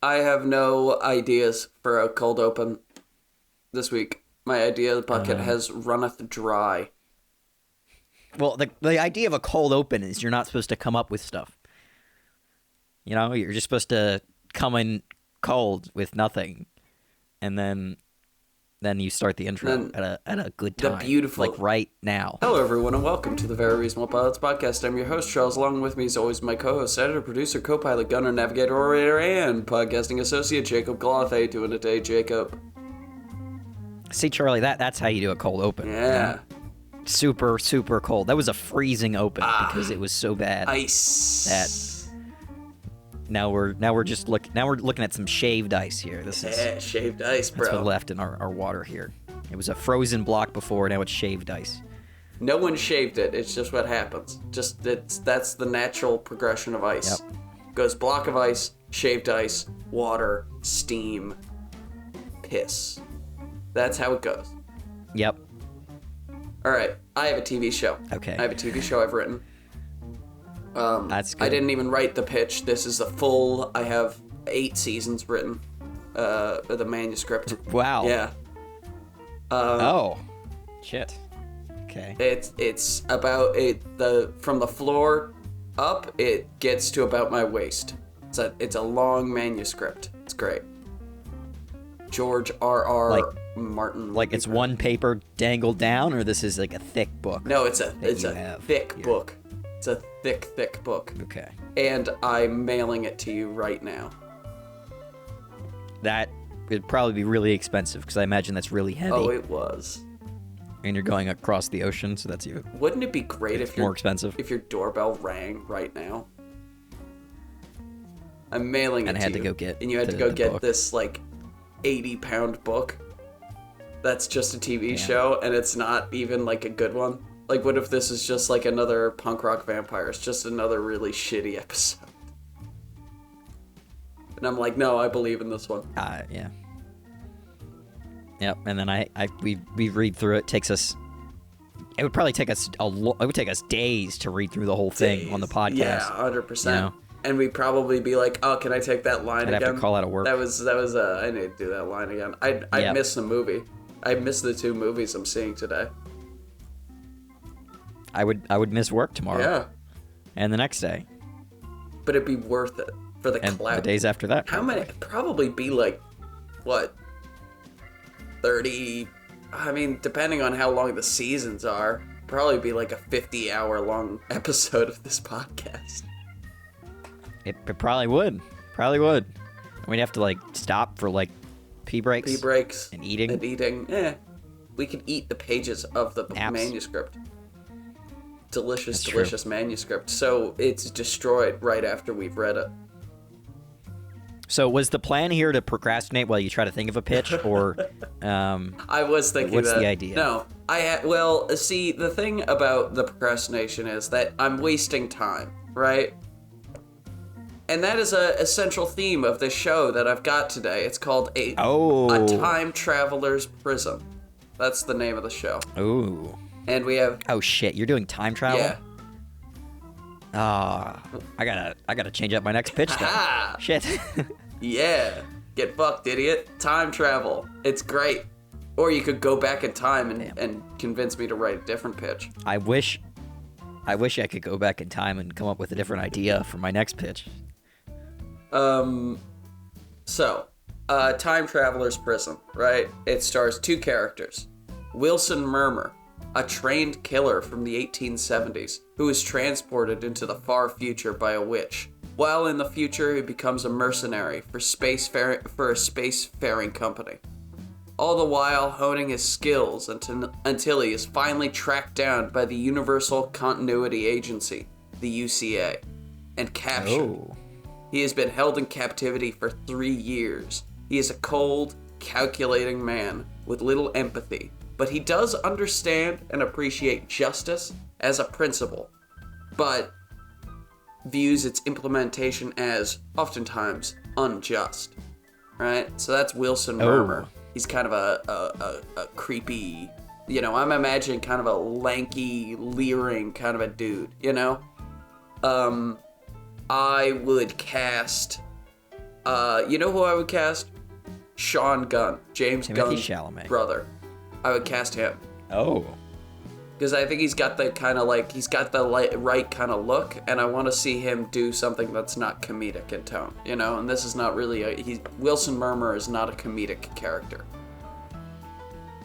I have no ideas for a cold open this week. My idea bucket has runneth dry. Well, the idea of a cold open is you're not supposed to come up with stuff. You know, you're just supposed to come in cold with nothing, and then you start the intro at a good time. The beautiful, like right now. Hello, everyone, and welcome to the Very Reasonable Pilots podcast. I'm your host, Charles. Along with me, as always, my co-host, editor, producer, co-pilot, gunner, navigator, orator, and podcasting associate, Jacob Gloth. How you doing today, Jacob? See, Charlie, that's how you do a cold open. Yeah. You know? Super, super cold. That was a freezing open because it was so bad. Ice. That now we're looking at some shaved ice here. This is shaved ice, bro. That's what left in our water here. It was a frozen block before, now it's shaved ice. No one shaved it. It's just what happens. That's the natural progression of ice. Yep. Goes block of ice, shaved ice, water, steam, piss. That's how it goes. Yep. All right, I have a TV show. Okay. I have a TV show I've written. That's good. I didn't even write the pitch. This is I have 8 seasons written, the manuscript. Wow. Yeah. Oh. Shit. Okay. It's about from the floor up, it gets to about my waist. It's a long manuscript. It's great. George R.R. Martin. Like it's one paper dangled down, or this is like a thick book? No, it's a thick book. It's a thick book. Okay. And I'm mailing it to you right now. That would probably be really expensive because I imagine that's really heavy. Oh, it was. And you're going across the ocean, so that's even. Wouldn't it be great if more expensive if your doorbell rang right now? I'm mailing it to you. And I had to go get. And you had to go get this like 80-pound book. That's just a TV show, and it's not even like a good one. Like, what if this is just like another punk rock vampires? Just another really shitty episode. And I'm like, no, I believe in this one. Yeah. Yep. And then we read through it. It would probably take us it would take us days to read through the whole thing on the podcast. Yeah, 100%. You know? And we'd probably be like, oh, can I take that line again? I'd have to call out of work. That was I need to do that line again. I missed the movie. I missed the 2 movies I'm seeing today. I would miss work tomorrow. Yeah. And the next day. But it'd be worth it for the and clout. The days after that. How many? It'd probably be like, what? 30. I mean, depending on how long the seasons are, probably be like a 50-hour long episode of this podcast. It probably would. We'd have to like stop for like pee breaks. And eating. Yeah. We could eat the pages of the manuscript. Delicious manuscript. So it's destroyed right after we've read it. So was the plan here to procrastinate while you try to think of a pitch, or I was thinking what's the idea? No, see, the thing about the procrastination is that I'm wasting time, right? And that is a central theme of this show that I've got today. It's called A Time Traveler's Prison. That's the name of the show. Ooh. And we have... Oh, shit. You're doing time travel? Yeah. I gotta change up my next pitch then. Shit. Yeah. Get fucked, idiot. Time travel. It's great. Or you could go back in time and convince me to write a different pitch. I wish I could go back in time and come up with a different idea for my next pitch. Time Traveler's Prison, right? It stars 2 characters. Wilson Murmur, a trained killer from the 1870s who is transported into the far future by a witch. While in the future, he becomes a mercenary for a spacefaring company. All the while honing his skills until he is finally tracked down by the Universal Continuity Agency, the UCA, and captured. Oh. He has been held in captivity for 3 years. He is a cold, calculating man with little empathy, but he does understand and appreciate justice as a principle, but views its implementation as oftentimes unjust, right? So that's Wilson Murmur. He's kind of a creepy, I'm imagining kind of a lanky, leering kind of a dude, I would cast You know who I would cast? Sean Gunn, James Timothy Gunn's Chalamet. brother. I would cast him. Oh. Because I think he's got the kind of like, he's got the right kind of look, and I want to see him do something that's not comedic in tone, you know? And this is not really Wilson Murmur is not a comedic character.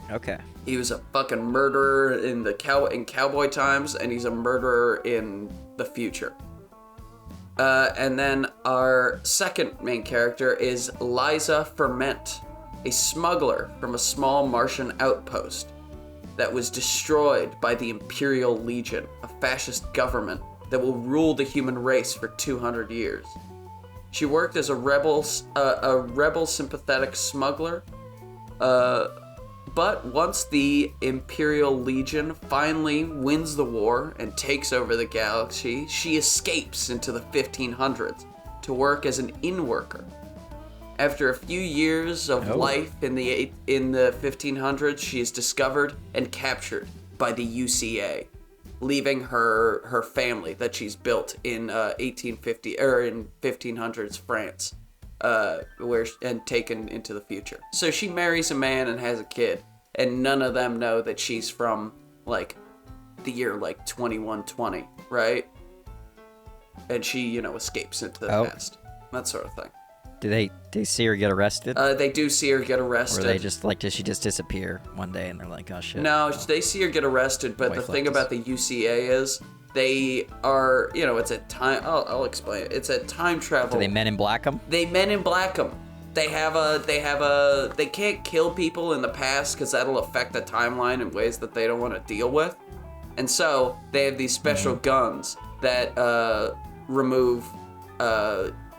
Okay. He was a fucking murderer in cowboy times, and he's a murderer in the future. And then our second main character is Liza Ferment, a smuggler from a small Martian outpost that was destroyed by the Imperial Legion, a fascist government that will rule the human race for 200 years. She worked as a rebel sympathetic smuggler, but once the Imperial Legion finally wins the war and takes over the galaxy, she escapes into the 1500s to work as an inn worker. After a few years of life in the 1500s, she is discovered and captured by the UCA, leaving her family that she's built in 1500s France, and taken into the future. So she marries a man and has a kid, and none of them know that she's from like the year like 2120, right? And she, escapes into the past, that sort of thing. Do they see her get arrested? They do see her get arrested. Or they just does she just disappear one day and they're like, oh shit? No, they see her get arrested, but the thing about the UCA is they are, it's a time. I'll explain it. It's a time travel. Do they Men in Black them? They Men in Black them. They can't kill people in the past because that'll affect the timeline in ways that they don't want to deal with, and so they have these special guns that remove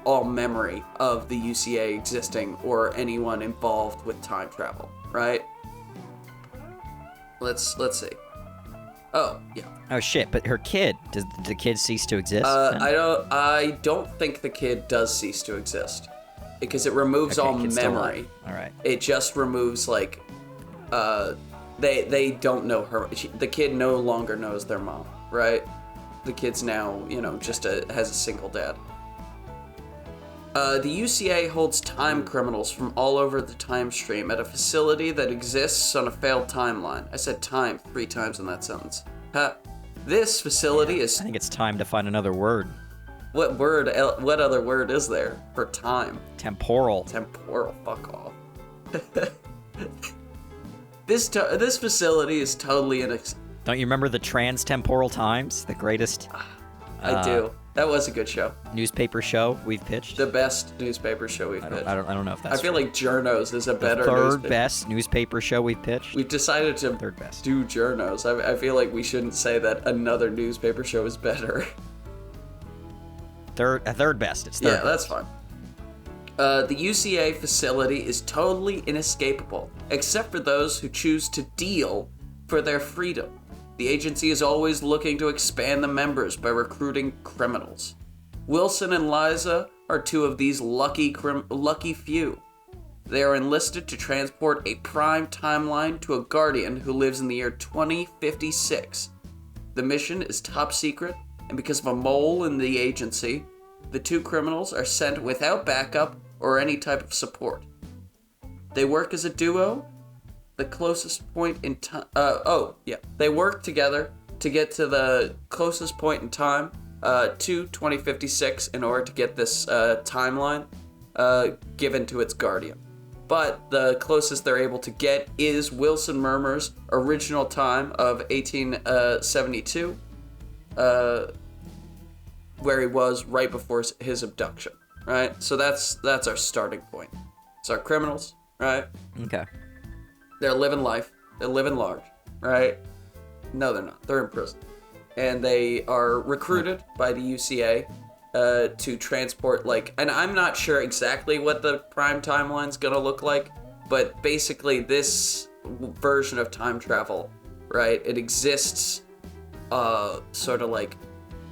all memory of the UCA existing or anyone involved with time travel, right? Let's see. Oh, yeah. Oh shit, but her kid, does the kid cease to exist? I don't think the kid does cease to exist because it removes all memory. All right. It just removes like they don't know her. The kid no longer knows their mom, right? The kid's now, just has a single dad. The UCA holds time criminals from all over the time stream at a facility that exists on a failed timeline. I said time 3 times in that sentence. This facility is... I think it's time to find another word. What other word is there for time? Temporal. Temporal, fuck off. This facility is totally Don't you remember the Trans-Temporal Times? The greatest... I do. That was a good show. Newspaper show we've pitched. The best newspaper show we've pitched. I don't know if that's I feel like Journos is a better third best newspaper show we've pitched. We've decided to third best. do Journos. I feel like we shouldn't say that another newspaper show is better. Third best. It's third Yeah, best. that's fine. The UCA facility is totally inescapable, except for those who choose to deal for their freedom. The agency is always looking to expand the members by recruiting criminals. Wilson and Liza are 2 of these lucky few. They are enlisted to transport a prime timeline to a guardian who lives in the year 2056. The mission is top secret, and because of a mole in the agency, the 2 criminals are sent without backup or any type of support. They work as a duo. The closest point in time... They work together to get to the closest point in time to 2056 in order to get this timeline given to its guardian. But the closest they're able to get is Wilson Murmur's original time of 1872, where he was right before his abduction, right? So that's our starting point. It's our criminals, right? Okay. They're living life. They're living large, right? No, they're not. They're in prison. And they are recruited by the UCA to transport, and I'm not sure exactly what the prime timeline's gonna look like, but basically this version of time travel, right, it exists sort of like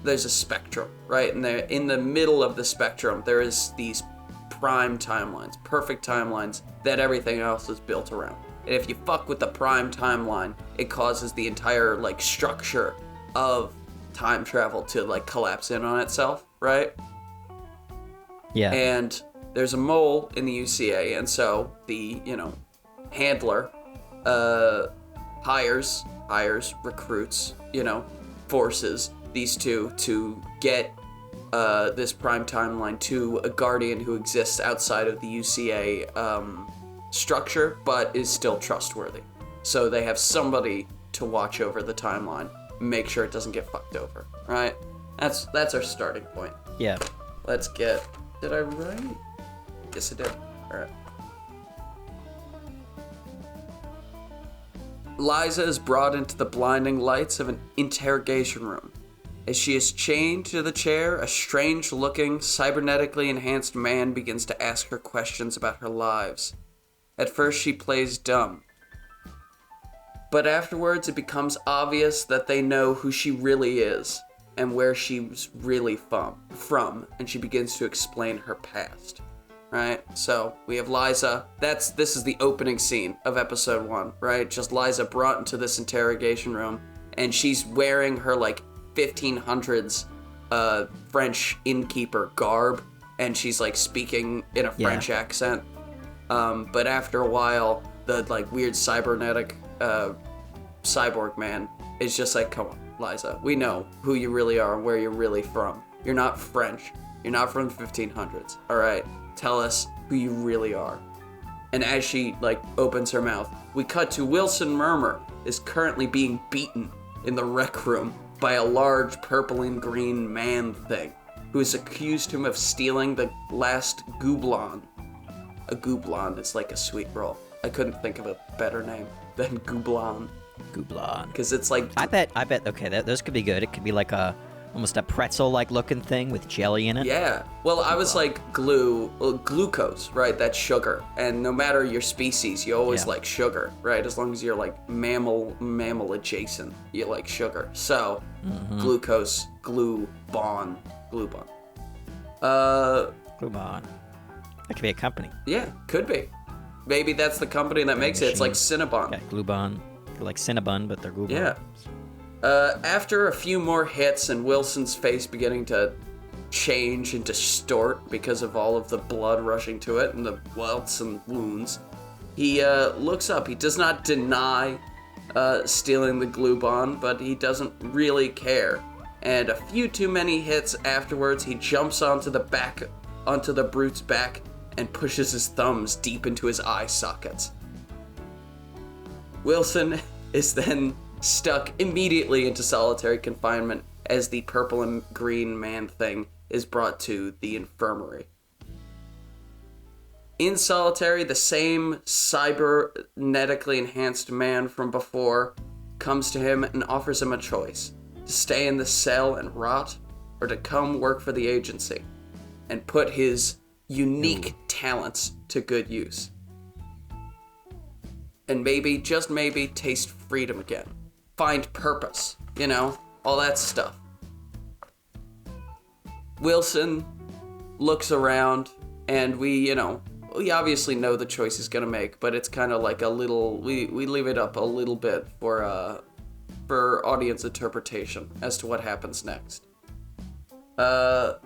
there's a spectrum, right? And in the middle of the spectrum, there is these prime timelines, perfect timelines that everything else is built around. And if you fuck with the prime timeline, it causes the entire, structure of time travel to, collapse in on itself, right? Yeah. And there's a mole in the UCA, and so the, handler hires, recruits, forces these two to get this prime timeline to a guardian who exists outside of the UCA structure, but is still trustworthy. So they have somebody to watch over the timeline, make sure it doesn't get fucked over, right? That's our starting point. Yeah. Let's get... Did I write? Yes, I did. Alright. Liza is brought into the blinding lights of an interrogation room. As she is chained to the chair, a strange-looking, cybernetically enhanced man begins to ask her questions about her lives. At first, she plays dumb. But afterwards, it becomes obvious that they know who she really is and where she's really from, and she begins to explain her past. Right? So, we have Liza. This is the opening scene of episode 1, right? Just Liza brought into this interrogation room, and she's wearing her, 1500s French innkeeper garb, and she's, speaking in a French accent. But after a while, the, weird cybernetic cyborg man is just like, come on, Liza, we know who you really are and where you're really from. You're not French. You're not from the 1500s, all right? Tell us who you really are. And as she, opens her mouth, we cut to Wilson Murmur is currently being beaten in the rec room by a large purple and green man thing who has accused him of stealing the last Goublon. A Goublon is like a sweet roll. I couldn't think of a better name than Goublon. Goublon. Because it's like... I bet, okay, those could be good. It could be almost a pretzel-like looking thing with jelly in it. Yeah. Well, I was glucose, right? That's sugar. And no matter your species, you always like sugar, right? As long as you're mammal adjacent, you like sugar. So, glucose, glue-bon. Glubon. That could be a company. Yeah, could be. Maybe that's the company that makes it. It's like Cinnabon. Yeah, Glubon. They're like Cinnabon, but they're Glubon. Yeah. After a few more hits and Wilson's face beginning to change and distort because of all of the blood rushing to it and the welts and wounds, he looks up. He does not deny stealing the Glubon, but he doesn't really care. And a few too many hits afterwards, he jumps onto the brute's back and pushes his thumbs deep into his eye sockets. Wilson is then stuck immediately into solitary confinement as the purple and green man thing is brought to the infirmary. In solitary, the same cybernetically enhanced man from before comes to him and offers him a choice: to stay in the cell and rot, or to come work for the agency and put his unique talents to good use. And maybe, just maybe, taste freedom again. Find purpose, all that stuff. Wilson looks around, and we obviously know the choice he's gonna make, but it's kind of like a little, we leave it up a little bit for audience interpretation as to what happens next. Our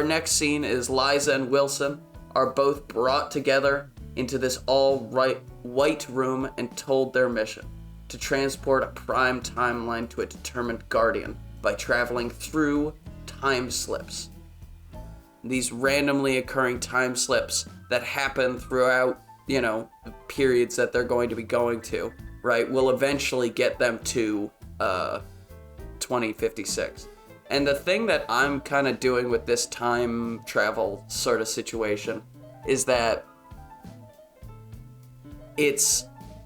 next scene is Liza and Wilson are both brought together into this white room and told their mission: to transport a prime timeline to a determined guardian by traveling through time slips. These randomly occurring time slips that happen throughout, the periods that they're going to be going to, right, will eventually get them to 2056. And the thing that I'm kind of doing with this time travel sort of situation is that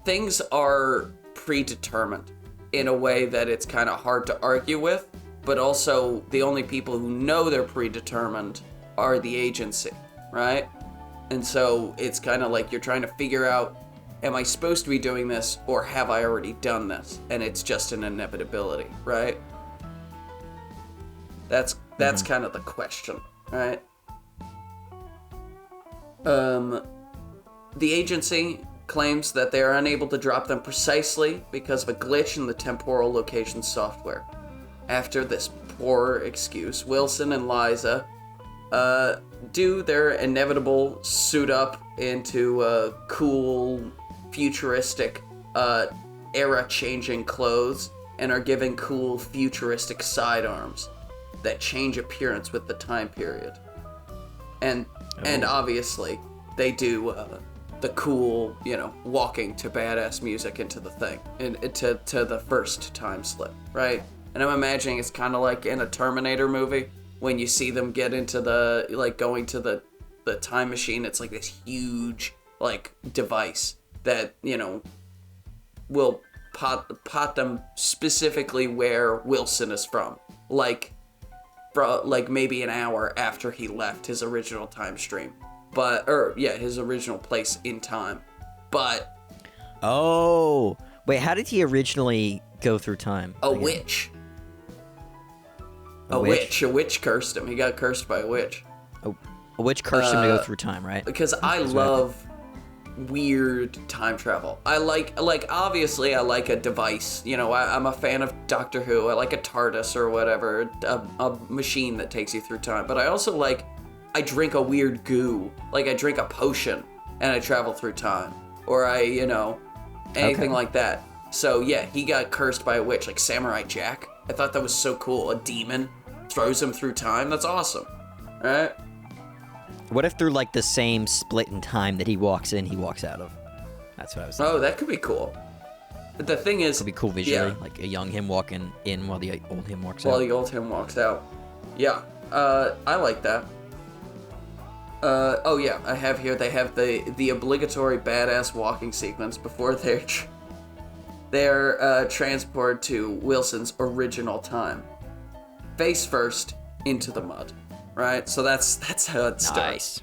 things are predetermined in a way that it's kind of hard to argue with, but also the only people who know they're predetermined are the agency, right? And so it's kind of like you're trying to figure out, am I supposed to be doing this, or have I already done this? And it's just an inevitability, right? That's kind of the question, right? The agency claims that they are unable to drop them precisely because of a glitch in the temporal location software. After this poor excuse, Wilson and Liza do their inevitable suit up into cool, futuristic, era-changing clothes and are given cool, futuristic sidearms that change appearance with the time period. And obviously, they do the cool, walking to badass music into the thing, to the first time slip, right? And I'm imagining it's kind of like in a Terminator movie, when you see them get into going to the time machine. It's like this huge, device that, will pot them specifically where Wilson is from. Maybe an hour after he left his original time stream. His original place in time. But... Oh! Wait, how did he originally go through time? A witch. A witch cursed him. He got cursed by a witch. A witch cursed him to go through time, right? Because I love weird time travel. I obviously I like a device. I'm a fan of Doctor Who. I like a TARDIS or whatever, a machine that takes you through time. But I also I drink a weird goo. I drink a potion and I travel through time. Or anything like that. So yeah, he got cursed by a witch, like Samurai Jack. I thought that was so cool. A demon throws him through time. That's awesome. Right? What if through the same split in time that he walks in, he walks out of? That's what I was thinking. Oh, that could be cool. But the thing is... It'd be cool visually, like a young him walking in while the old him walks out. While the old him walks out. Yeah. I like that. I have here, they have the obligatory badass walking sequence before they're transported to Wilson's original time. Face first into the mud. Right? So that's how it starts. Nice.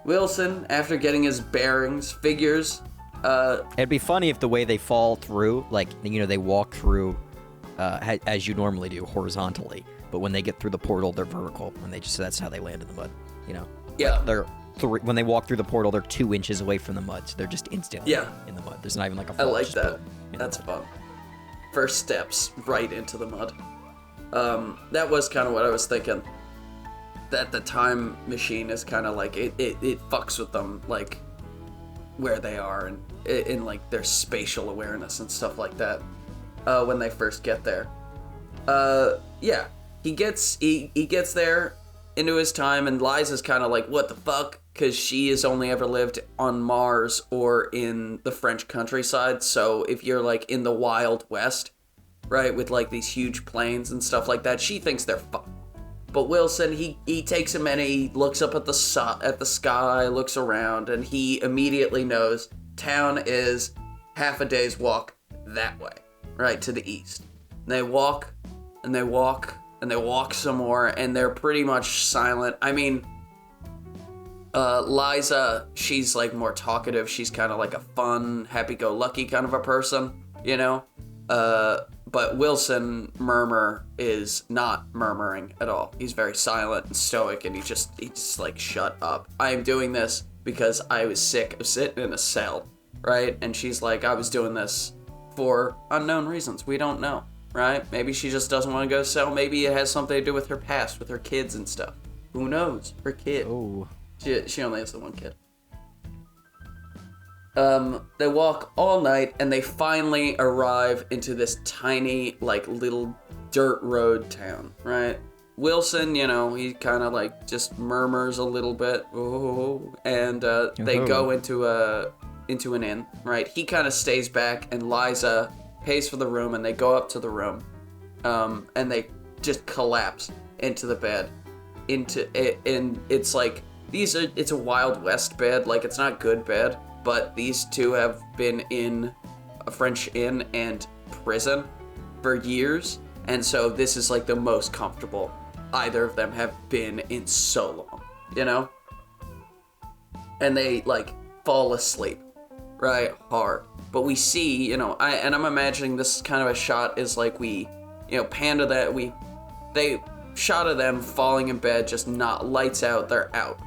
Wilson, after getting his bearings, figures... It'd be funny if the way they fall through, they walk through as you normally do, horizontally. But when they get through the portal, they're vertical. And that's how they land in the mud, Yeah. When they walk through the portal, they're 2 inches away from the mud. So they're just instantly in the mud. There's not even a fall. I like that. That's fun. First steps right into the mud. That was kind of what I was thinking. That the time machine is kind of it fucks with them, where they are and in their spatial awareness and stuff like that when they first get there. He gets there into his time, and Liza's kind of what the fuck, because she has only ever lived on Mars or in the French countryside. So if you're in the Wild West, right, with these huge plains and stuff like that, she thinks they're fucked. But Wilson, he takes him and he looks up at the sky, looks around, and he immediately knows town is half a day's walk that way, right, to the east. And they walk, and they walk, and they walk some more, and they're pretty much silent. I mean, Liza, she's more talkative. She's kind of a fun, happy-go-lucky kind of a person, But Wilson Murmur is not murmuring at all. He's very silent and stoic, and he just shut up. I am doing this because I was sick of sitting in a cell, right? And she's I was doing this for unknown reasons. We don't know, right? Maybe she just doesn't want to go to cell. Maybe it has something to do with her past, with her kids and stuff. Who knows? Her kid. Oh. She only has the one kid. They walk all night, and they finally arrive into this tiny, little dirt road town, right? Wilson, he kind of, just murmurs a little bit, and they go into an inn, right? He kind of stays back, and Liza pays for the room, and they go up to the room, and they just collapse into the bed, and it's it's a Wild West bed, it's not good bed. But these two have been in a French inn and prison for years. And so this is the most comfortable either of them have been in so long, And they fall asleep, right? Hard. But we see, I'm imagining this kind of a shot is pan to that. They shot of them falling in bed, just not lights out, they're out.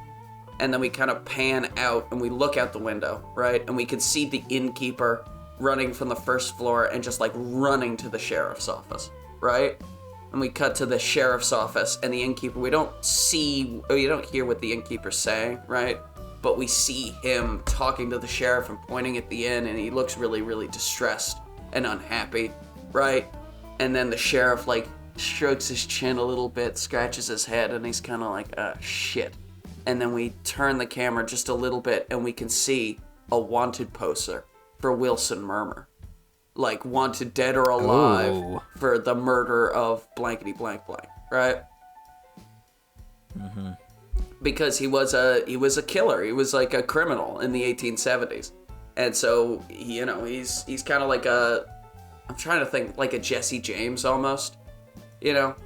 And then we kind of pan out and we look out the window, right? And we can see the innkeeper running from the first floor and just running to the sheriff's office, right? and we cut to the sheriff's office and the innkeeper. We don't hear what the innkeeper's saying, right? But we see him talking to the sheriff and pointing at the inn, and he looks really, really distressed and unhappy, right? And then the sheriff, like, strokes his chin a little bit, scratches his head, and he's kind of like, shit. And then we turn the camera just a little bit, and we can see a wanted poster for Wilson Murmur. Like, wanted dead or alive for the murder of blankety blank blank, right? Mm-hmm. Because he was a killer. He was like a criminal in the 1870s. And so, you know, he's kind of like I'm trying to think, like a Jesse James almost, you know?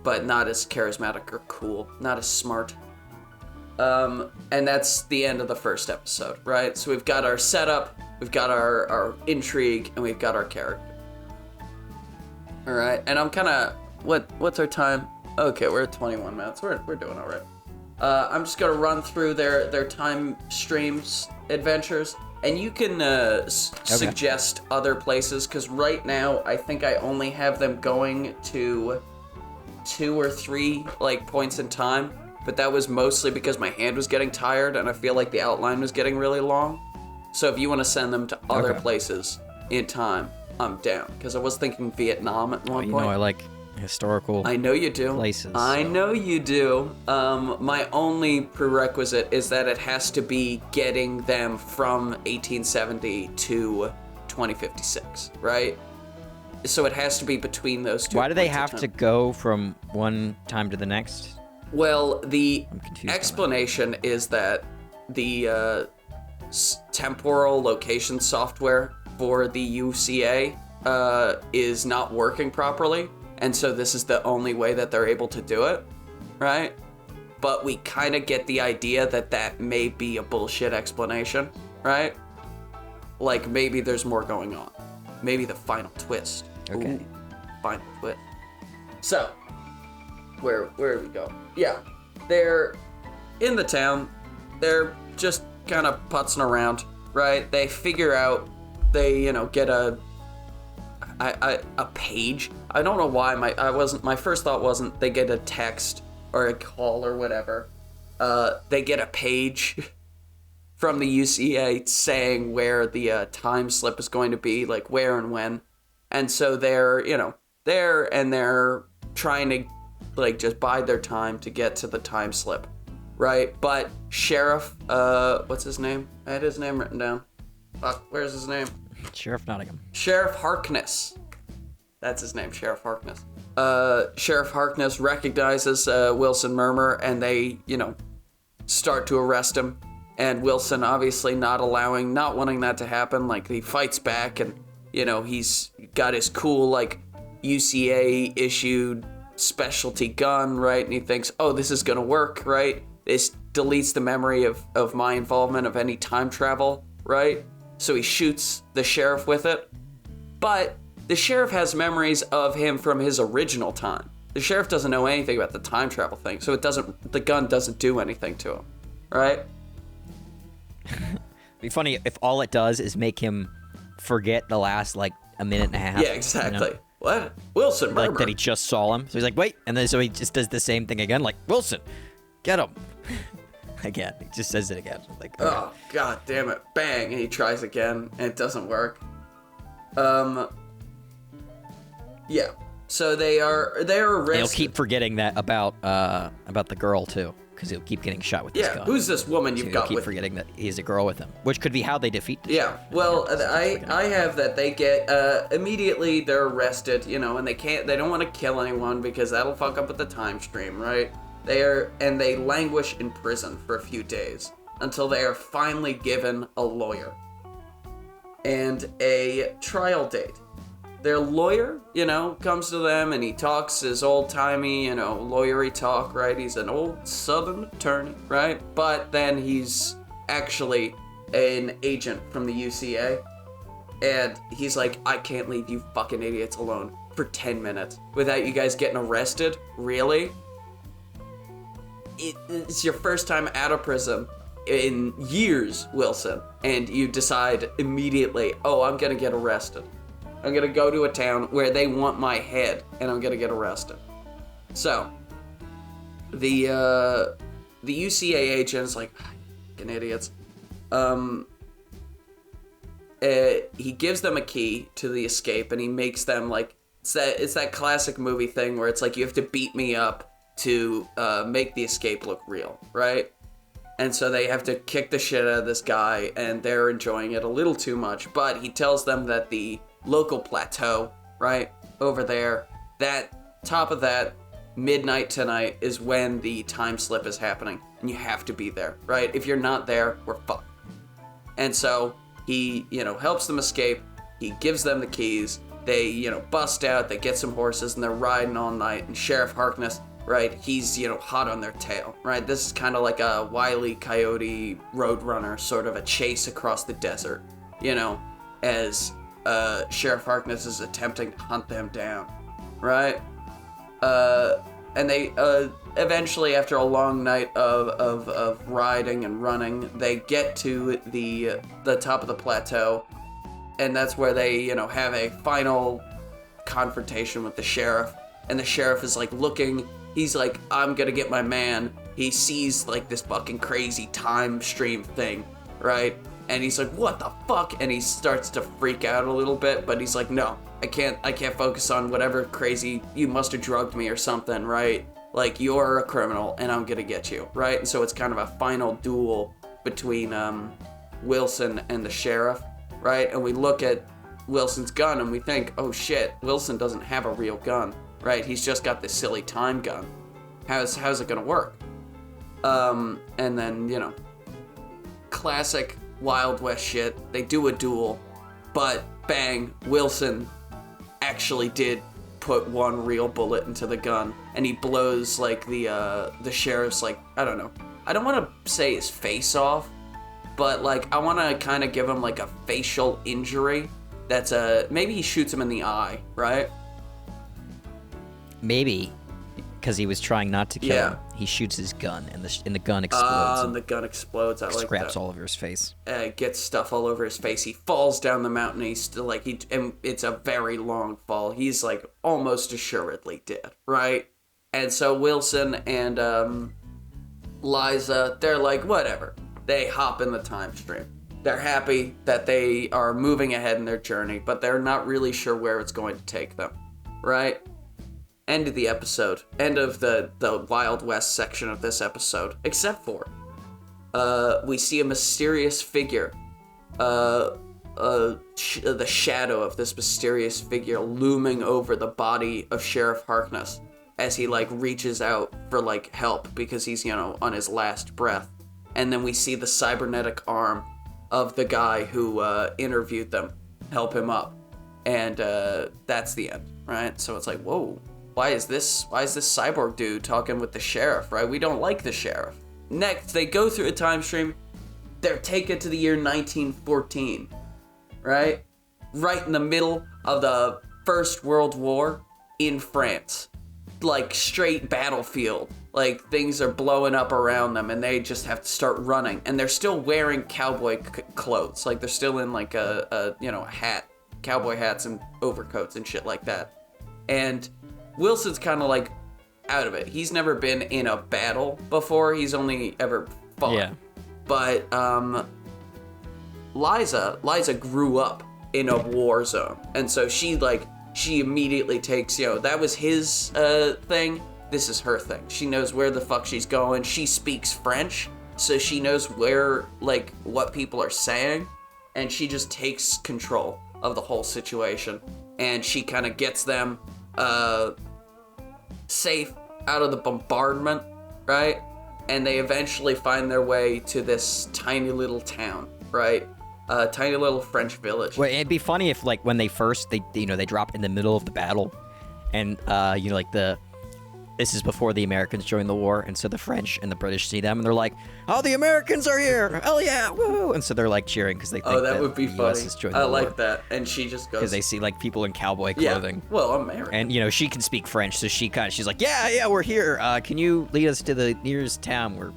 But not as charismatic or cool, not as smart. And that's the end of the first episode, right? So we've got our setup, we've got our intrigue, and we've got our character. All right, and I'm kind of, what's our time? Okay, we're at 21 minutes. We're doing all right. I'm just gonna run through their time streams adventures, and you can suggest other places, because right now I think I only have them going to 2 or 3 like points in time. But that was mostly because my hand was getting tired and I feel like the outline was getting really long. So if you want to send them to other places in time, I'm down. Because I was thinking Vietnam at one point. You know, I like historical I know you do. places. I know you do. My only prerequisite is that it has to be getting them from 1870 to 2056, right? So it has to be between those two. Why do they have to go from one time to the next? Well, the explanation is that the temporal location software for the UCA is not working properly, and so this is the only way that they're able to do it, right? But we kind of get the idea that that may be a bullshit explanation, right? Like, maybe there's more going on. Maybe the final twist. Okay. Ooh, final twist. So, where do we go? Yeah, they're in the town. They're just kind of putzing around, right? They figure out, they, you know, get a page. I don't know why my first thought wasn't they get a text or a call or whatever. They get a page from the UCA saying where the time slip is going to be, like where and when. And so they're, you know, they're trying to like just bide their time to get to the time slip, right? But Sheriff, what's his name? I had his name written down. Fuck, where's his name? Sheriff Nottingham. Sheriff Harkness. That's his name, Sheriff Harkness. Sheriff Harkness recognizes Wilson Murmur, and they, you know, start to arrest him. And Wilson obviously not wanting that to happen. Like, he fights back, and, you know, he's got his cool, like, UCA issued specialty gun, right? And he thinks, oh, this is gonna work, right? This deletes the memory of my involvement of any time travel, right? So he shoots the sheriff with it. But the sheriff has memories of him from his original time. The sheriff doesn't know anything about the time travel thing, so the gun doesn't do anything to him, right? It'd be funny if all it does is make him forget the last, like, a minute and a half. Yeah, exactly. You know? What? Wilson Murmur. Like that he just saw him. So he's like, wait. And then so he just does the same thing again. Like, Wilson, get him. Again. He just says it again. Like, okay. Oh, god damn it. Bang. And he tries again, and it doesn't work. Yeah. So they're arrested. And he'll keep forgetting that about the girl, too. Because he'll keep getting shot with this gun. Yeah, who's this woman you've got with? He'll keep forgetting that he's a girl with him, which could be how they defeat the Yeah, well, I have that they get, immediately they're arrested, you know, and they don't want to kill anyone because that'll fuck up with the time stream, right? They languish in prison for a few days until they are finally given a lawyer and a trial date. Their lawyer, you know, comes to them and he talks his old-timey, you know, lawyery talk, right? He's an old Southern attorney, right? But then he's actually an agent from the UCA. And he's like, I can't leave you fucking idiots alone for 10 minutes without you guys getting arrested? Really? It's your first time out of prison in years, Wilson. And you decide immediately, oh, I'm gonna get arrested. I'm gonna go to a town where they want my head, and I'm gonna get arrested. So, the UCA agent's like, fucking idiots. He gives them a key to the escape, and he makes them like, it's that classic movie thing where it's like, you have to beat me up to make the escape look real, right? And so they have to kick the shit out of this guy, and they're enjoying it a little too much. But he tells them that the local plateau, right, over there, that top of that, midnight tonight, is when the time slip is happening. And you have to be there, right? If you're not there, we're fucked. And so he, helps them escape. He gives them the keys. They, bust out. They get some horses, and they're riding all night. And Sheriff Harkness, right, he's, hot on their tail, right? This is kind of like a Wile E. Coyote Roadrunner, sort of a chase across the desert, as Sheriff Harkness is attempting to hunt them down, right? And they eventually, after a long night of riding and running, they get to the top of the plateau, and that's where they, have a final confrontation with the sheriff. And the sheriff is like looking, he's like, I'm gonna get my man. He sees like this fucking crazy time stream thing, right? And he's like, what the fuck? And he starts to freak out a little bit, but he's like, no, I can't focus on whatever crazy, you must have drugged me or something, right? Like, you're a criminal and I'm gonna get you, right? And so it's kind of a final duel between Wilson and the sheriff, right? And we look at Wilson's gun and we think, oh shit, Wilson doesn't have a real gun, right? He's just got this silly time gun. How's it gonna work? And then, classic Wild West shit. They do a duel, but bang, Wilson actually did put one real bullet into the gun, and he blows like the sheriff's, like, I don't know. I don't want to say his face off, but like I want to kind of give him like a facial injury. That's maybe he shoots him in the eye, right? Maybe. Because he was trying not to kill him. He shoots his gun, and the gun explodes. And the gun explodes. I like that. Scraps all over his face. Gets stuff all over his face. He falls down the mountain. He's still like, and it's a very long fall. He's like almost assuredly dead, right? And so Wilson and Liza, they're like, whatever. They hop in the time stream. They're happy that they are moving ahead in their journey, but they're not really sure where it's going to take them, right? End of the episode. End of the Wild West section of this episode. Except for, we see a mysterious figure. The shadow of this mysterious figure looming over the body of Sheriff Harkness as he, like, reaches out for, like, help because he's, on his last breath. And then we see the cybernetic arm of the guy who interviewed them help him up. And that's the end, right? So it's like, whoa. Why is this cyborg dude talking with the sheriff, right? We don't like the sheriff. Next, they go through a time stream. They're taken to the year 1914, right? Right in the middle of the First World War in France. Like, straight battlefield. Like, things are blowing up around them, and they just have to start running. And they're still wearing cowboy clothes. Like, they're still in, like, a hat. Cowboy hats and overcoats and shit like that. And Wilson's kind of like out of it. He's never been in a battle before. He's only ever fought. Yeah. But Liza grew up in a war zone. And so she immediately takes, that was his thing. This is her thing. She knows where the fuck she's going. She speaks French, so she knows where, like, what people are saying. And she just takes control of the whole situation. And she kind of gets them safe out of the bombardment, right? And they eventually find their way to this tiny little town, right? Tiny little French village. Well, it'd be funny if, like, when they first, they drop in the middle of the battle, and, this is before the Americans joined the war, and so the French and the British see them, and they're like, oh, the Americans are here! Hell yeah! Woo! And so they're, like, cheering, because they think that would be the funny. US has joined the war. I like that. And she just goes... Because they see, like, people in cowboy clothing. Yeah, well, American. And, she can speak French, so she's like, yeah, we're here. Can you lead us to the nearest town? We're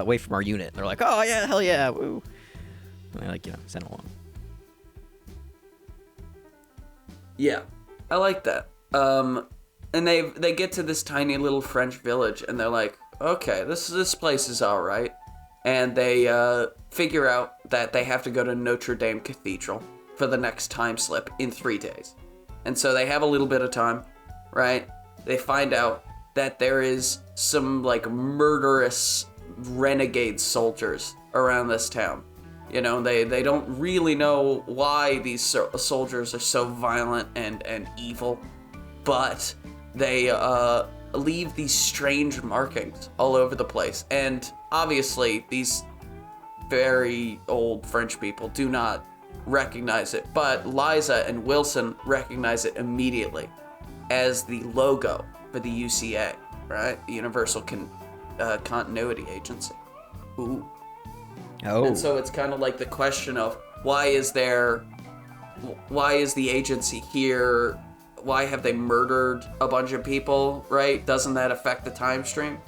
away from our unit. And they're like, oh, yeah, hell yeah, woo. And they, like, send along. Yeah, I like that. And they get to this tiny little French village, and they're like, okay, this place is all right. And they figure out that they have to go to Notre Dame Cathedral for the next time slip in 3 days. And so they have a little bit of time, right? They find out that there is some, like, murderous renegade soldiers around this town. You know, they don't really know why these soldiers are so violent and evil, but they leave these strange markings all over the place. And obviously, these very old French people do not recognize it, but Liza and Wilson recognize it immediately as the logo for the UCA, right? The Universal Continuity Agency. Ooh. Oh. And so it's kind of like the question of why is the agency here? Why have they murdered a bunch of people, right? Doesn't that affect the time stream?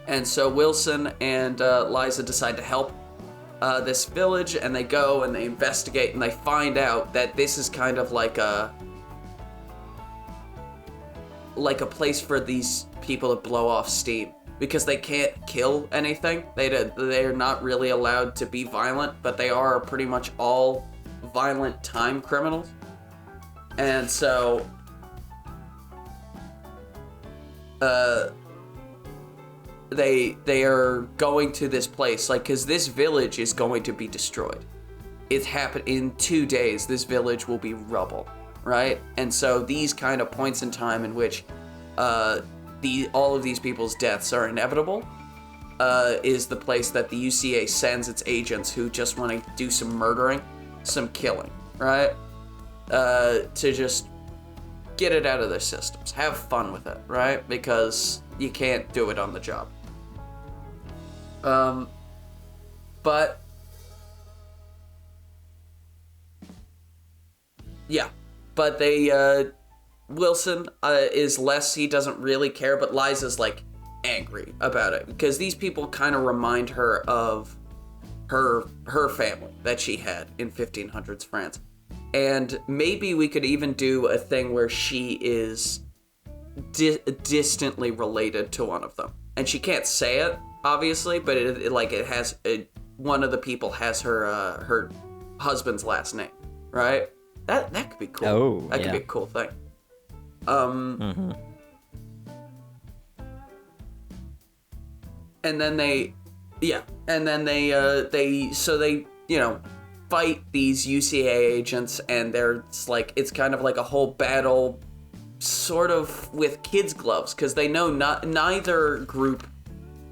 And so Wilson and Liza decide to help this village, and they go and they investigate, and they find out that this is kind of like a place for these people to blow off steam, because they can't kill anything. They're not really allowed to be violent, but they are pretty much all violent time criminals. And so they are going to this place, like, because this village is going to be destroyed. It's happened in 2 days. This village will be rubble, right? And so these kind of points in time in which all of these people's deaths are inevitable is the place that the UCA sends its agents who just want to do some murdering, some killing, right? To just get it out of their systems. Have fun with it, right? Because you can't do it on the job. But yeah, but they, Wilson is less, he doesn't really care, but Liza's like angry about it because these people kind of remind her of her family that she had in 1500s France. And maybe we could even do a thing where she is distantly related to one of them. And she can't say it, obviously, but one of the people has her husband's last name, right? That could be cool. Oh, that could be a cool thing. And then they fight these UCA agents, and it's kind of like a whole battle, sort of with kids' gloves, because they know neither group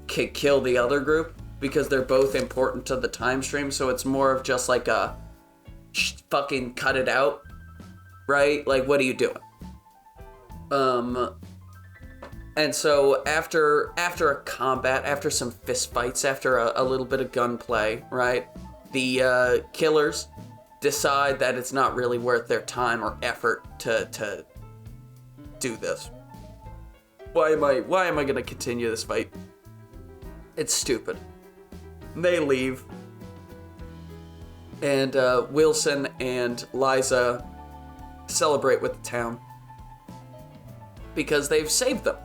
can kill the other group because they're both important to the time stream. So it's more of just like a fucking cut it out, right? Like, what are you doing? And so after a combat, after some fist fights, after a little bit of gunplay, right? The killers decide that it's not really worth their time or effort to do this. Why am I gonna continue this fight? It's stupid. They leave. And Wilson and Liza celebrate with the town because they've saved them.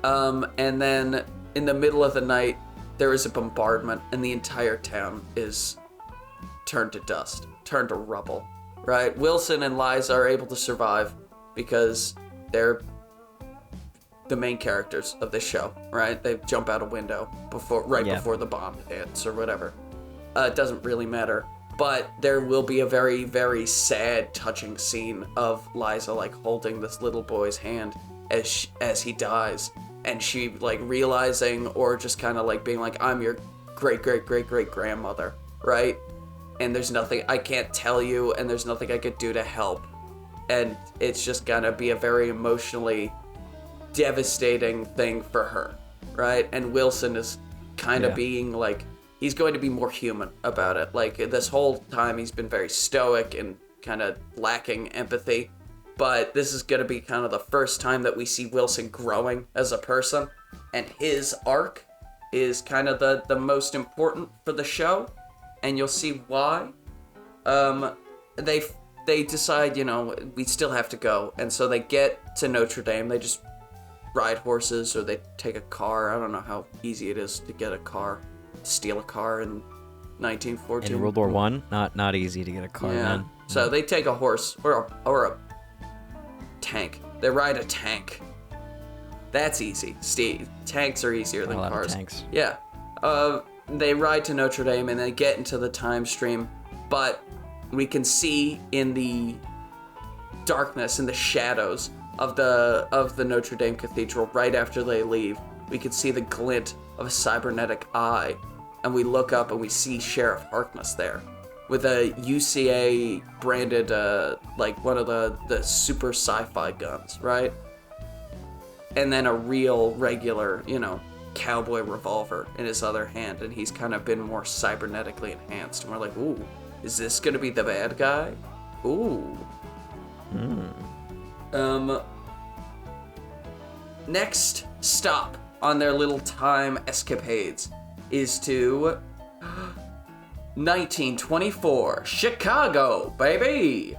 And then in the middle of the night, there is a bombardment, and the entire town is turned to dust, turned to rubble, right? Wilson and Liza are able to survive because they're the main characters of this show, right? They jump out a window before the bomb hits or whatever. It doesn't really matter. But there will be a very, very sad, touching scene of Liza, like, holding this little boy's hand as he dies, and she, like, realizing, or just kind of like being like, I'm your great-great-great-great-grandmother, right? And there's nothing I can't tell you, and there's nothing I could do to help. And it's just gonna be a very emotionally devastating thing for her, right? And Wilson is kind of being like, he's going to be more human about it. Like, this whole time he's been very stoic and kind of lacking empathy. But this is going to be kind of the first time that we see Wilson growing as a person. And his arc is kind of the most important for the show. And you'll see why. They they decide, we still have to go. And so they get to Notre Dame. They just ride horses or they take a car. I don't know how easy it is to get a car, steal a car in 1914. In World War I, not easy to get a car, man. So they take a horse or a tank. They ride a tank. That's easy. Steve, tanks are easier than cars. A lot of tanks. Yeah. They ride to Notre Dame and they get into the time stream, but we can see in the darkness, in the shadows of the Notre Dame Cathedral, right after they leave, we can see the glint of a cybernetic eye, and we look up and we see Sheriff Harkness there with a UCA branded, like one of the super sci-fi guns, right? And then a real regular, cowboy revolver in his other hand, and he's kind of been more cybernetically enhanced. And we're like, ooh, is this gonna be the bad guy? Ooh. Next stop on their little time escapades is to 1924, Chicago, baby.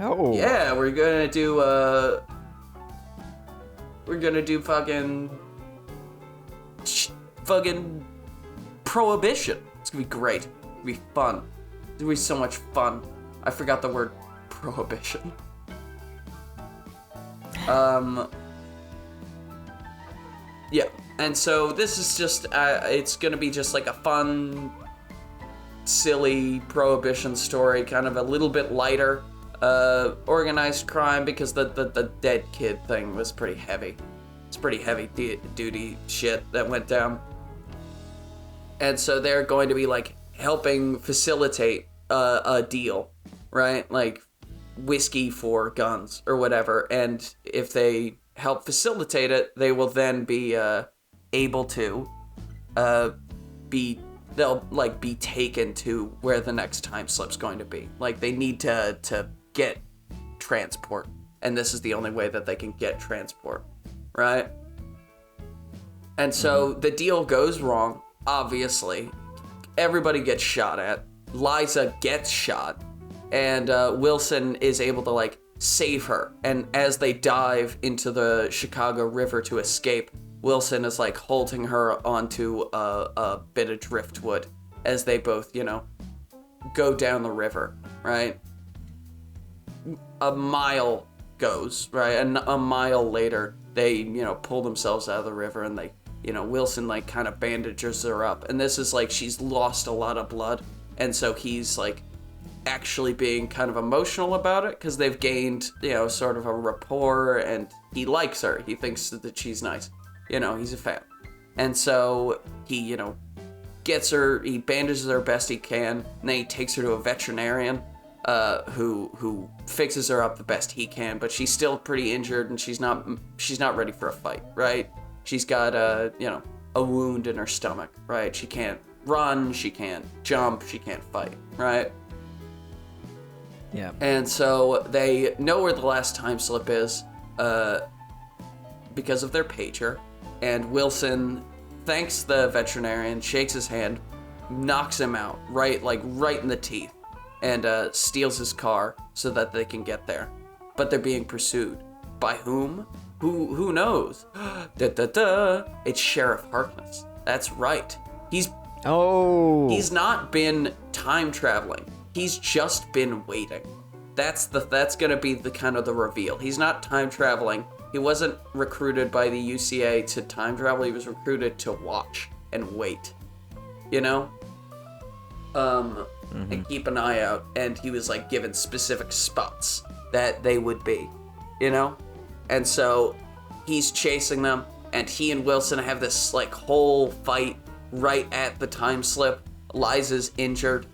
Oh. Yeah, we're gonna do fucking Prohibition. It's gonna be great. It's gonna be fun. It's gonna be so much fun. I forgot the word Prohibition. Yeah, and so this is just, it's gonna be just like a fun, silly Prohibition story, kind of a little bit lighter, organized crime, because the dead kid thing was pretty heavy. It's pretty heavy duty shit that went down. And so they're going to be like helping facilitate a deal, right? Like whiskey for guns or whatever. And if they help facilitate it, they will then be able to they'll like be taken to where the next time slip's going to be. Like they need to get transport, and this is the only way that they can get transport, right? And so the deal goes wrong, obviously. Everybody gets shot at. Liza gets shot, and Wilson is able to like save her. And as they dive into the Chicago River to escape, Wilson is like holding her onto a bit of driftwood as they both, go down the river, right? A mile goes, right? And a mile later, they, pull themselves out of the river, and they, Wilson like kind of bandages her up. And this is like, she's lost a lot of blood. And so he's like actually being kind of emotional about it, because they've gained, sort of a rapport, and he likes her. He thinks that she's nice. He's a fan. And so he, gets her, he bandages her best he can, and then he takes her to a veterinarian who fixes her up the best he can, but she's still pretty injured, and she's not ready for a fight, right? She's got a wound in her stomach, right? She can't run, she can't jump, she can't fight, right? Yeah. And so they know where the last time slip is because of their pager, and Wilson thanks the veterinarian, shakes his hand, knocks him out, right in the teeth, and steals his car so that they can get there. But they're being pursued. By whom? Who knows? It's Sheriff Harkness. That's right. He's not been time traveling. He's just been waiting. That's gonna be the kind of the reveal. He's not time traveling. He wasn't recruited by the UCA to time travel. He was recruited to watch and wait. And keep an eye out. And he was like given specific spots that they would be, And so he's chasing them, and he and Wilson have this like whole fight right at the time slip. Liza's injured.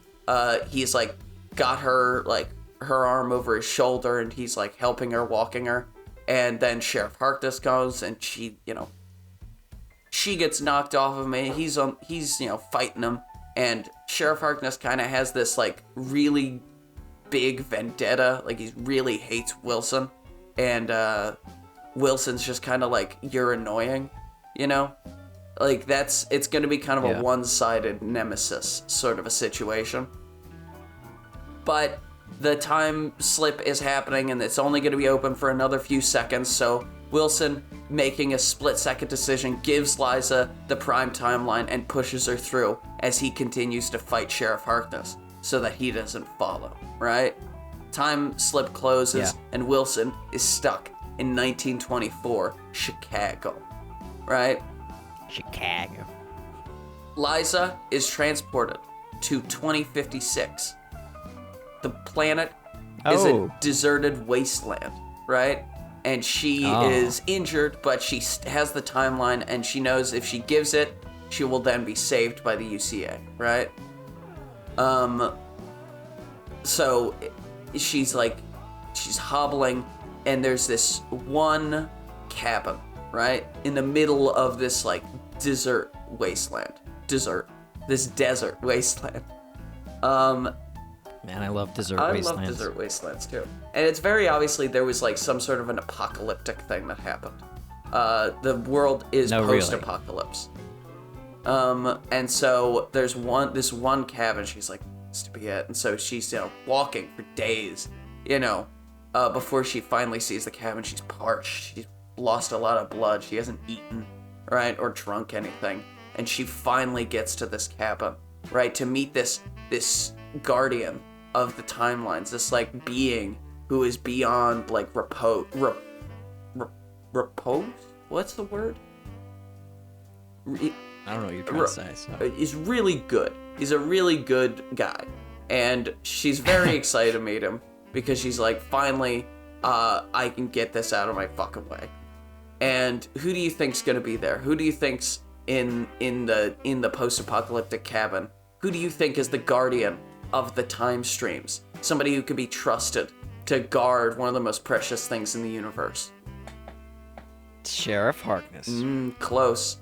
He's like got her like her arm over his shoulder, and he's like helping her, walking her. And then Sheriff Harkness goes, and she gets knocked off of him. He's fighting him, and Sheriff Harkness kind of has this like really big vendetta. Like he really hates Wilson, and Wilson's just kind of like, you're annoying, Like it's going to be kind of a one-sided nemesis sort of a situation. But the time slip is happening, and it's only going to be open for another few seconds, so Wilson, making a split-second decision, gives Liza the prime timeline and pushes her through as he continues to fight Sheriff Harkness so that he doesn't follow, right? Time slip closes, and Wilson is stuck in 1924 Chicago, right? Chicago. Liza is transported to 2056. The planet is a deserted wasteland, right? And she is injured, but she has the timeline, and she knows if she gives it, she will then be saved by the UCA, right? So she's hobbling, and there's this one cabin, right? In the middle of this, like, desert wasteland. This desert wasteland. Man, I love desert wastelands. I love desert wastelands, too. And it's very obviously there was, like, some sort of an apocalyptic thing that happened. The world is post-apocalypse. Really. And so there's this one cabin, she's like, this to be it. And so she's, walking for days, before she finally sees the cabin. She's parched. She's lost a lot of blood. She hasn't eaten, right, or drunk anything. And she finally gets to this cabin, right, to meet this guardian of the timelines, this, like, being who is beyond, like, repose? What's the word? I don't know what you're trying to say. So. He's really good. He's a really good guy. And she's very excited to meet him because she's like, finally, I can get this out of my fucking way. And who do you think's gonna be there? Who do you think's in the post-apocalyptic cabin? Who do you think is the guardian of the time streams? Somebody who can be trusted to guard one of the most precious things in the universe. Sheriff Harkness. Close.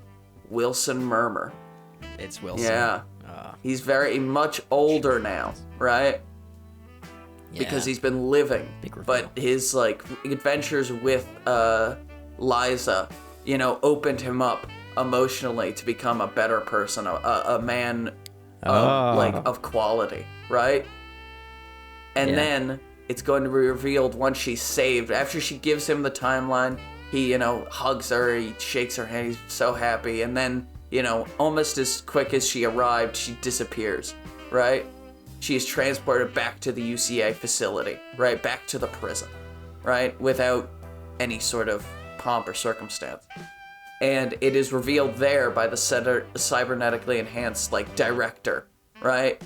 Wilson Murmur. It's Wilson. Yeah. He's very much older now, right? Yeah. Because he's been living. But his, like, adventures with Liza, opened him up emotionally to become a better person, a man of quality, right? And then it's going to be revealed once she's saved. After she gives him the timeline, he, hugs her, he shakes her hand, he's so happy, and then, almost as quick as she arrived, she disappears, right? She is transported back to the UCA facility, right? Back to the prison, right? Without any sort of pomp or circumstance. And it is revealed there by the cybernetically enhanced, like, director, right?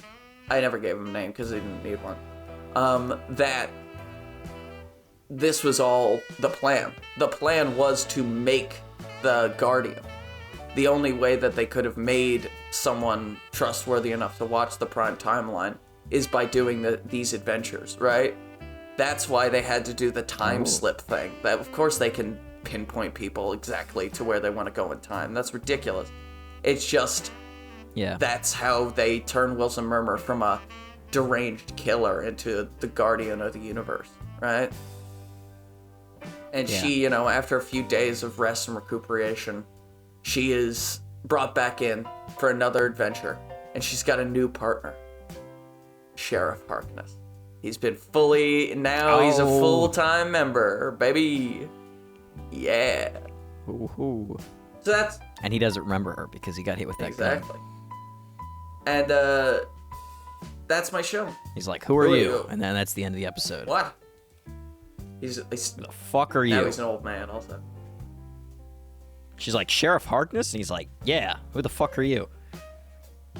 I never gave him a name because he didn't need one. That this was all the plan. The plan was to make the Guardian. The only way that they could have made someone trustworthy enough to watch the prime timeline is by doing these adventures, right? That's why they had to do the time slip thing. That, of course, they can pinpoint people exactly to where they want to go in time. That's ridiculous. It's just, that's how they turn Wilson Murmur from a deranged killer into the guardian of the universe, right? And she, after a few days of rest and recuperation, she is brought back in for another adventure, and she's got a new partner, Sheriff Harkness. He's been he's a full-time member, baby. Yeah. Ooh. So and he doesn't remember her because he got hit with that gun. And that's my show. He's like, who are you? And then that's the end of the episode. What? He's the fuck are you? Now he's an old man also. She's like, Sheriff Harkness? And he's like, yeah, who the fuck are you?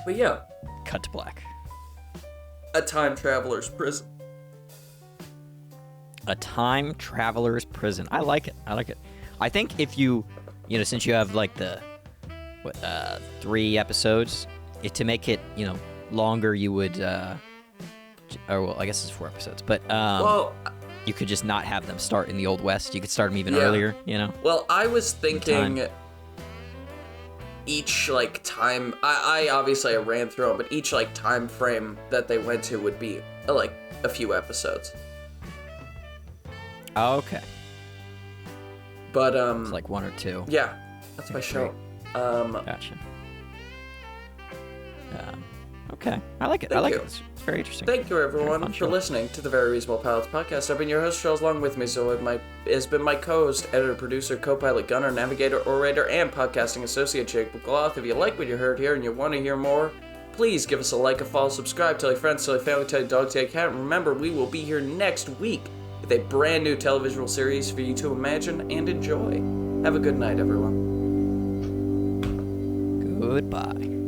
But yeah. Cut to black. A time traveler's prison. A time traveler's prison. I like it. I think if you, since you have like the 3 episodes, to make it, longer, you would, I guess it's 4 episodes, but you could just not have them start in the Old West. You could start them even earlier, Well, I was thinking each, like, time, I obviously ran through them, but each, like, time frame that they went to would be, like, a few episodes. Oh, okay. But, it's like 1 or 2. Yeah, that's my show. Gotcha. Okay. I like it. Thank I like you. it. It's very interesting. Thank you, everyone, fun for show. listening to the Very Reasonable Pilots podcast. I've been your host, Charles. Along with me, so has been my co-host, editor, producer, co-pilot, gunner, navigator, orator, and podcasting associate, Jake McGloth. If you like what you heard here and you want to hear more, please give us a like, a follow, subscribe, tell your friends, tell your family, tell your dog, tell your cat. And remember, we will be here next week with a brand new televisual series for you to imagine and enjoy. Have a good night, everyone. Goodbye.